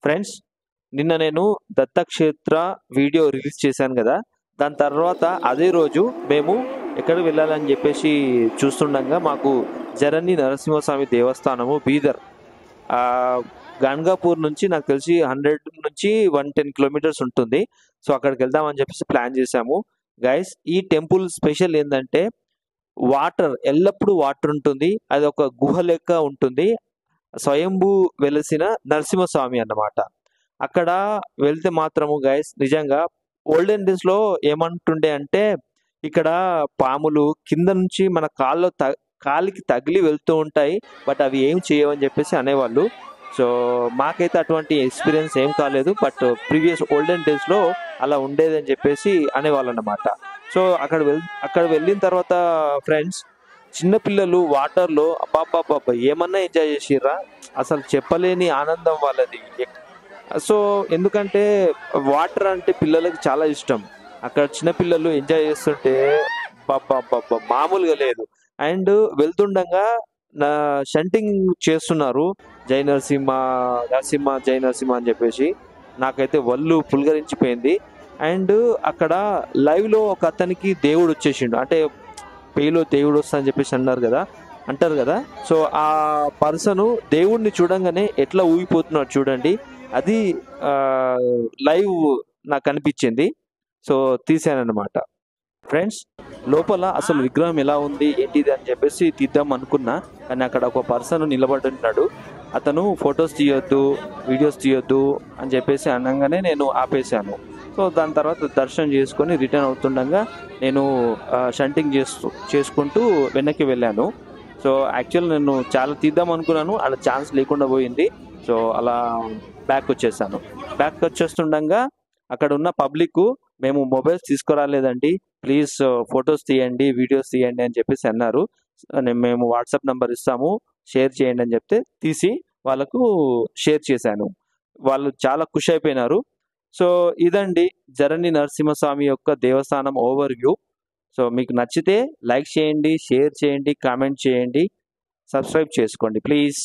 Friends, నిన్న నేను దత్తక్షేత్ర video release చేశాను కదా! దాని తర్వాత అదే రోజు మేము ఎక్కడికి వెళ్ళాలని చెప్పేసి చూస్తుండగా మాకు జరణి నరసింహస్వామి దేవస్థానము బీదర్ గన్గాపూర్ నుంచి నాకు తెలిసి 100 నుంచి 110 కిలోమీటర్స్ ఉంటుంది. సో అక్కడికి వెళ్దామని చెప్పేసి ప్లాన్ చేశాము. గైస్, ఈ టెంపుల్ స్పెషల్ ఏంటంటే వాటర్ ఎల్లప్పుడూ వాటర్ ఉంటుంది. అది ఒక గుహ లెక్క ఉంటుంది. స్వయంభూ వెలసిన నరసింహస్వామి అన్నమాట. అక్కడ వెళ్తే మాత్రము గైస్ నిజంగా ఓల్డెన్ డేస్ లో ఏమంటుండే అంటే ఇక్కడ పాములు కింద నుంచి మన కాలికి తగిలి వెళ్తూ ఉంటాయి. బట్ అవి ఏం చేయవని చెప్పేసి అనేవాళ్ళు. సో మాకైతే అటువంటి ఎక్స్పీరియన్స్ ఏం కాలేదు. బట్ ప్రీవియస్ ఓల్డెన్ డేస్ లో అలా ఉండేదని చెప్పేసి అనేవాళ్ళు అన్నమాట. సో అక్కడ వెళ్ళిన తర్వాత ఫ్రెండ్స్, చిన్నపిల్లలు వాటర్లో అబ్బాబ్బాబ్బా ఏమన్నా ఎంజాయ్ చేసిర్రా, అసలు చెప్పలేని ఆనందం వాళ్ళది. సో ఎందుకంటే వాటర్ అంటే పిల్లలకి చాలా ఇష్టం. అక్కడ చిన్నపిల్లలు ఎంజాయ్ చేస్తుంటే బాబ్బా మామూలుగా లేదు. అండ్ వెళ్తుండగా నా షంటింగ్ చేస్తున్నారు, జై నరసింహ నరసింహ జై నరసింహ అని చెప్పేసి. నాకైతే ఒళ్ళు పులకరించిపోయింది. అండ్ అక్కడ లైవ్ లో ఒక అతనికి దేవుడు వచ్చేసిండు, అంటే పేలో దేవుడు వస్తా అని చెప్పేసి అంటారు కదా. సో ఆ పర్సన్ దేవుడిని చూడంగానే ఎట్లా ఊగిపోతున్నాడు చూడండి. అది లైవ్ నాకు అనిపించింది. సో తీసానన్నమాట. ఫ్రెండ్స్, లోపల అసలు విగ్రహం ఎలా ఉంది ఏంటిది అని చెప్పేసి తీద్దాం అనుకున్నా. కానీ అక్కడ ఒక పర్సన్ నిలబడున్నాడు. అతను ఫొటోస్ తీయొద్దు, వీడియోస్ తీయొద్దు అని చెప్పేసి అనగానే నేను ఆపేశాను. సో దాని తర్వాత దర్శనం చేసుకొని రిటర్న్ అవుతుండగా నేను షంటింగ్ చేసుకుంటూ వెనక్కి వెళ్ళాను. సో యాక్చువల్ నేను చాలా తీద్దాం అనుకున్నాను, అలా ఛాన్స్ లేకుండా పోయింది. సో అలా బ్యాక్ వచ్చేస్తుండగా అక్కడ ఉన్న పబ్లిక్ మేము మొబైల్స్ తీసుకురాలేదండి, ప్లీజ్ ఫొటోస్ తీయండి, వీడియోస్ తీయండి అని చెప్పేసి అన్నారు. మేము వాట్సాప్ నెంబర్ ఇస్తాము, షేర్ చేయండి అని చెప్తే తీసి వాళ్ళకు షేర్ చేశాను. వాళ్ళు చాలా ఖుషి అయిపోయినారు. సో ఇదండి జరణి నరసింహస్వామి యొక్క దేవస్థానం ఓవర్ వ్యూ. సో మీకు నచ్చితే లైక్ చేయండి, షేర్ చేయండి, కామెంట్ చేయండి, సబ్స్క్రైబ్ చేసుకోండి ప్లీజ్.